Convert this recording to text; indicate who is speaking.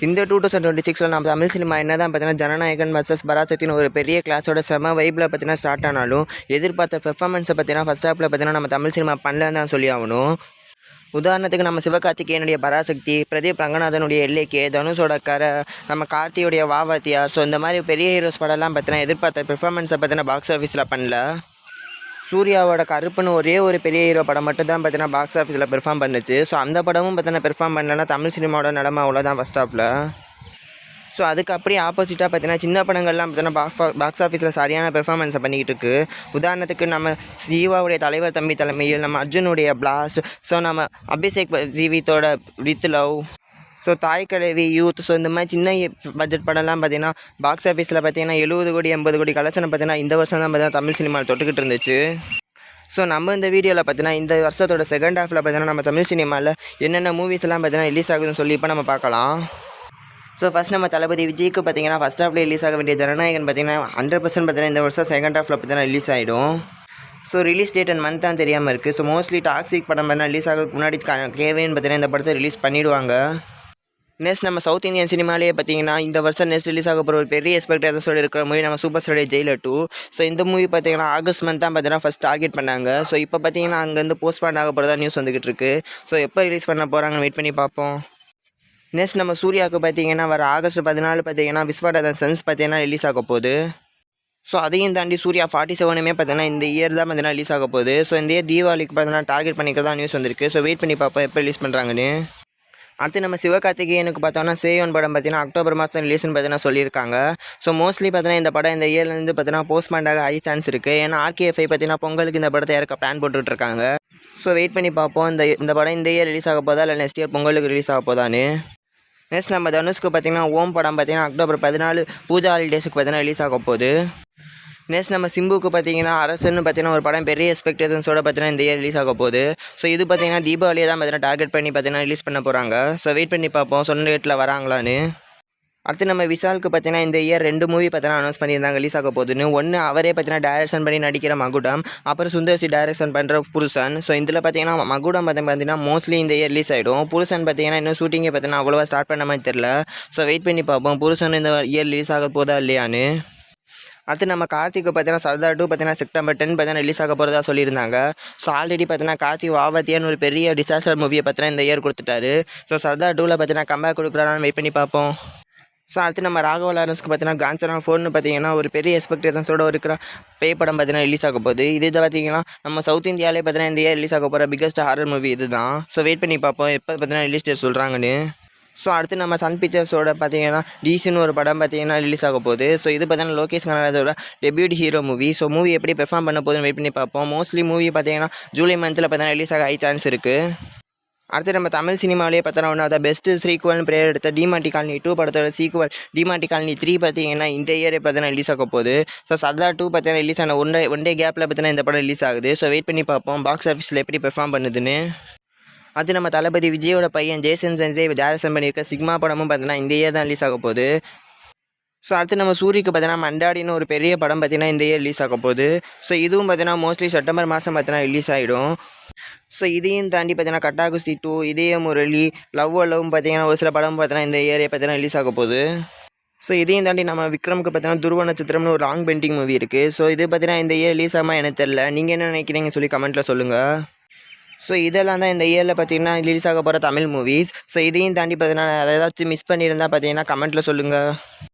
Speaker 1: இந்த 2026 நம்ம தமிழ் சினிமா என்ன தான் பார்த்தீங்கன்னா ஜனநாயகன் வர்சஸ் பராசக்தின்னு ஒரு பெரிய கிளாஸோட செம வைப்பில் பார்த்தீங்கன்னா ஸ்டார்ட் ஆனாலும் எதிர்பார்த்த பெர்ஃபார்மன்ஸை பார்த்தீங்கன்னா ஃபஸ்ட் ஹாஃபில் பார்த்தீங்கன்னா நம்ம தமிழ் சினிமா பண்ணலன்னு தான் சொல்லி ஆகணும். உதாரணத்துக்கு நம்ம சிவகார்த்திகேயனுடைய பராசக்தி, பிரதீப் ரங்கநாதனுடைய எல்ஏகே, தனுஷோட கரை, நம்ம கார்த்தியோடைய வாவாத்தியார், ஸோ இந்த மாதிரி பெரிய ஹீரோஸ் படம்லாம் பார்த்தீங்கன்னா எதிர்பார்த்த பெர்ஃபார்மன்ஸை பார்த்தீங்கன்னா பாக்ஸ் ஆஃபீஸில் பண்ணல. சூர்யாவோட கருப்புன்னு ஒரே ஒரு பெரிய ஹீரோ படம் மட்டும் தான் பார்த்தீங்கன்னா பாக்ஸ் ஆஃபீஸில் பெர்ஃபார்ம் பண்ணுச்சு. ஸோ அந்த படமும் பார்த்தீங்கன்னா பெர்ஃபார்ம் பண்ணலன்னா தமிழ் சினிமாவோட நிலமை அவ்வளோதான் ஃபஸ்ட் ஹாஃபில். ஸோ அதுக்கு அப்படியே ஆப்போசிட்டாக பார்த்தீங்கன்னா சின்ன படங்கள்லாம் பார்த்தீங்கன்னா பாக்ஸ் ஆஃபீஸில் சரியான பெர்ஃபார்மன்ஸை பண்ணிக்கிட்டு இருக்குது. உதாரணத்துக்கு நம்ம ஜீவாவுடைய தலைவர் தம்பி தலைமையில் நம்ம அர்ஜுனுடைய பிளாஸ்ட், ஸோ நம்ம அபிஷேக் ஜீவித்தோட வித் லவ், ஸோ தாய் கிழவி, யூத், ஸோ இந்த மாதிரி சின்ன பட்ஜெட் படம்லாம் பார்த்தீங்கன்னா பாக்ஸ் ஆஃபீஸில் பார்த்தீங்கன்னா 70 கோடி 80 கோடி கலெக்ஷன் பார்த்தீங்கன்னா இந்த வருஷம் தான் பார்த்தீங்கன்னா தமிழ் சினிமாவில் தொட்டுக்கிட்டு இருந்துச்சு. ஸோ நம்ம இந்த வீடியோவில் பார்த்தீங்கன்னா இந்த வருஷத்தோட செகண்ட் ஹாஃபில் பார்த்தீங்கன்னா நம்ம தமிழ் சினிமாவில் என்னென்ன மூவிஸ் எல்லாம் பார்த்தீங்கன்னா ரிலீஸ் ஆகுதுன்னு சொல்லி இப்போ நம்ம பார்க்கலாம். ஸோ ஃபஸ்ட் நம்ம தளபதி விஜய்க்கு பார்த்தீங்கன்னா ஃபஸ்ட் ஹாஃபில் ரிலீஸ் ஆக வேண்டிய ஜனநாயகன் பார்த்தீங்கன்னா 100% பார்த்தீங்கன்னா இந்த வருஷம் செகண்ட் ஹாஃபில் பார்த்தீங்கன்னா ரிலீஸ் ஆகிடும். So release date and month தான் தெரியாமல் இருக்குது. ஸோ மோஸ்ட்லி டாக்ஸிக் படம் பார்த்தீங்கன்னா ரிலீஸ் ஆகிறதுக்கு முன்னாடி கேவேன்னு பார்த்தீங்கன்னா இந்த படத்தை ரிலீஸ் பண்ணிவிடுவாங்க. நெக்ஸ்ட் நம்ம சவுத் இந்தியன் சினிமாலேயே பார்த்தீங்கன்னா இந்த வருஷம் நெக்ஸ்ட் ரிலீஸ் ஆக போகிற ஒரு பெரிய எக்ஸ்பெக்டேஷன் இருக்கிற மூவி நம்ம சூப்பர் ஸ்டார் ஜெயிலர் 2. ஸோ இந்த மூவி பார்த்தீங்கன்னா ஆகஸ்ட் மந்த் தான் பார்த்தீங்கன்னா ஃபஸ்ட் டார்கெட் பண்ணாங்க. ஸோ இப்போ பார்த்தீங்கன்னா அங்கேருந்து போஸ்ட்பாண்ட் ஆக போகிறதா நியூஸ் வந்துகிட்டு இருக்கு. ஸோ எப்போ ரிலீஸ் பண்ண போகிறாங்கன்னு வெயிட் பண்ணி பார்ப்போம். நெக்ஸ்ட் நம்ம சூர்யாவுக்கு பார்த்தீங்கன்னா வர ஆகஸ்ட் 14 பார்த்தீங்கன்னா விஸ்வாநாதன் சன்ஸ் பார்த்தீங்கன்னா ரிலீஸ் ஆக போகுது. ஸோ அதையும் தாண்டி சூர்யா 47மே பார்த்தீங்கன்னா இந்த இயர் தான் பார்த்தீங்கன்னா ரிலீஸ் ஆக போகுது. ஸோ இந்த இயர் தீபாவளிக்கு பார்த்தீங்கன்னா டார்கெட் பண்ணிக்கிறதா நியூஸ் வந்திருக்கு. ஸோ வெயிட் பண்ணி பார்ப்போம் எப்போ ரிலீஸ் பண்ணுறாங்கன்னு. அடுத்து நம்ம சிவகார்த்திகேயனுக்கு பார்த்தோன்னா சேயோன் படம் பார்த்தீங்கன்னா அக்டோபர் மாதம் ரிலீஸ்னு பார்த்தீங்கன்னா சொல்லியிருக்காங்க. ஸோ மோஸ்ட்லி பார்த்தீங்கன்னா இந்த படம் இந்த இயர்லேருந்து பார்த்தீங்கன்னா போஸ்ட்பாண்டாக ஹை சான்ஸ் இருக்குது. ஏன்னா RKFI பார்த்தீங்கன்னா பொங்கலுக்கு இந்த படத்தை இறக்க பிளான் போட்டுக்கிட்டு இருக்காங்க. ஸோ வெயிட் பண்ணி பார்ப்போம் இந்த படம் இந்த இயர் ரிலீஸ் ஆக போதா இல்லை நெக்ஸ்ட் இயர் பொங்கலுக்கு ரிலீஸ் ஆக போதான்னு. நெக்ஸ்ட் நம்ம தனுஷ்க்கு பார்த்தீங்கன்னா ஓம் படம் பார்த்தீங்கன்னா அக்டோபர் 14 பூஜா ஹாலிடேஸுக்கு பார்த்தீங்கன்னா ரிலீஸ் ஆக போகுது. நெக்ஸ்ட் நம்ம சிம்புக்கு பார்த்தீங்கன்னா அரசன்னு பார்த்தீங்கன்னா ஒரு படம் பெரிய எக்ஸ்பெக்டேஷன்ஸோட பார்த்தீங்கன்னா இந்த இயர் ரிலீஸ் ஆக போகுது. ஸோ இது பார்த்தீங்கன்னா தீபாவளியை தான் பார்த்தீங்கன்னா டார்கெட் பண்ணி பார்த்தீங்கன்னா ரிலீஸ் பண்ண போகிறாங்க. ஸோ வெயிட் பண்ணி பார்ப்போம் சொன்ன ரேட்டில் வராங்களான்னு. அடுத்து நம்ம விஷாலுக்கு பார்த்தீங்கன்னா இந்த இயர் 2 மூவி பார்த்தீங்கன்னா அனௌன்ஸ் பண்ணியிருந்தாங்க ரிலீஸ் ஆக போகுதுன்னு. ஒன்று அவரே பார்த்தீங்கன்னா டைரக்ஷன் பண்ணி நடிக்கிற மகுடம், அப்புறம் சுந்தர்சி டைரக்ஷன் பண்ணுற புருஷன். ஸோ இதில் பார்த்தீங்கன்னா மகுடம் பார்த்தீங்கன்னா மோஸ்ட்லி இந்த இயர் ரிலீஸ் ஆகிடும். புருஷன் பார்த்தீங்கன்னா இன்னும் ஷூட்டிங்கே பார்த்தீங்கன்னா அவ்வளோவா ஸ்டார்ட் பண்ண மாதிரி தெரில. ஸோ வெயிட் பண்ணி பார்ப்போம் புருஷன் இந்த இயர் ரிலீஸ் ஆக போதா இல்லையான்னு. அடுத்து நம்ம கார்த்திக்கு பார்த்தீங்கன்னா சர்தார் 2 பார்த்தீங்கன்னா செப்டம்பர் 10 பார்த்தீங்கன்னா ரிலீஸ் ஆக போகிறதா சொல்லியிருந்தாங்க. ஸோ ஆல்ரெடி பார்த்தீங்கன்னா கார்த்திக் வாவத்தியான்னு ஒரு பெரிய டிசாஸ்டர் மூவியை பார்த்தீங்கன்னா இந்த இயர் கொடுத்துட்டாரு. ஸோ சர்தார் 2ல் பார்த்தீங்கன்னா கம்பேக் கொடுக்குறான்னு வெயிட் பண்ணி பார்ப்போம். ஸோ அடுத்து நம்ம ராகவ லாரன்ஸ்க்கு பார்த்தீங்கன்னா காஞ்சனா 4ன்னு பார்த்தீங்கன்னா ஒரு பெரிய எக்ஸ்பெக்டேஷன்ஸோடு இருக்கிற பேய் படம் பார்த்தீங்கன்னா ரிலீஸ் ஆக போகுது. இது பார்த்தீங்கன்னா நம்ம சவுத் இந்தியாவிலே பார்த்தீங்கன்னா இந்த இயர் ரிலீஸ் ஆக போகிற பிக்கஸ்ட் ஹாரர் மூவி இது தான். ஸோ வெயிட் பண்ணி பார்ப்போம் எப்போ பார்த்தீங்கன்னா ரிலீஸ் டேட் சொல்கிறாங்கன்னு. ஸோ அடுத்து நம்ம சன் பிக்சர்ஸோட பார்த்தீங்கன்னா டிசின்னு ஒரு படம் பார்த்தீங்கன்னா ரிலீஸ் ஆக போகுது. ஸோ இது பார்த்தீங்கன்னா லோகேஷ் கனகராஜோட debut hero movie. So movie எப்படி பெர்ஃபார்ம் பண்ண போகுதுன்னு வெயிட் பண்ணி பார்ப்போம். மோஸ்ட்லி மூவி பார்த்தீங்கன்னா ஜூலை மந்தில் பார்த்தீங்கன்னா ரிலீஸ் ஆக ஹை சான்ஸ் இருக்குது. அடுத்து நம்ம தமிழ் சினிமாவிலே பார்த்தோன்னா ஒன்று அதை பெஸ்ட்டு சீக்வல்னு பேர் எடுத்த டிமாண்டி காலனி 2 படத்தோட சீக்வல் டிமாண்டி காலனி 3 பார்த்தீங்கன்னா இந்த இயரே பார்த்தீங்கன்னா ரிலீஸ் ஆக போகுது. ஸோ சர்தார் 2 பார்த்தீங்கன்னா ரிலீஸ் ஆன ஒன் டே கேப்பில் பார்த்தீங்கன்னா இந்த படம் ரிலீஸ் ஆகுது. ஸோ வெயிட் பண்ணி பார்ப்போம் பாக்ஸ் ஆஃபீஸில் எப்படி பெர்ஃபார்ம் பண்ணுதுன்னு. அது நம்ம தளபதி விஜயோட பையன் ஜேசன் சஞ்சய் டைரக்ஷன் பண்ணியிருக்க சிக்மா படமும் பார்த்தீங்கன்னா இந்த இயர் தான் ரிலீஸ் ஆக போகுது. ஸோ அடுத்து நம்ம சூரிக்கு பார்த்தீங்கன்னா மண்டாடின்னு ஒரு பெரிய படம் பார்த்தீங்கன்னா இந்த இயர் ரிலீஸ் ஆக போகுது. ஸோ இதுவும் பார்த்தீங்கன்னா மோஸ்ட்லி செப்டம்பர் மாதம் பார்த்தீங்கன்னா ரிலீஸ் ஆகிடும். ஸோ இதையும் தாண்டி பார்த்தீங்கன்னா கட்டாகுஸ்தி 2, இதய முரளி, லவ் பார்த்தீங்கன்னா ஒரு சில படம் பார்த்தீங்கன்னா இந்த இயரே பார்த்தீங்கன்னா ரிலீஸ் ஆக போகுது. ஸோ இதையும் தாண்டி நம்ம விக்ரமுக்கு பார்த்தீங்கன்னா துருவ நட்சத்திரம்னு ஒரு லாங் பெண்டிங் மூவி இருக்குது. ஸோ இது பார்த்தீங்கன்னா இந்த இயர் ரிலீஸ் ஆகாமல் எனக்கு தெரியல. நீங்கள் என்ன நினைக்கிறீங்க சொல்லி கமெண்ட்டில் சொல்லுங்கள். ஸோ இதெல்லாம் தான் இந்த இயரில் பார்த்தீங்கன்னா ரிலீஸ் ஆக போகிற தமிழ் மூவிஸ். ஸோ இதையும் தாண்டி பார்த்தீங்கன்னா ஏதாச்சும் மிஸ் பண்ணியிருந்தால் பார்த்தீங்கன்னா கமெண்ட்டில் சொல்லுங்கள்.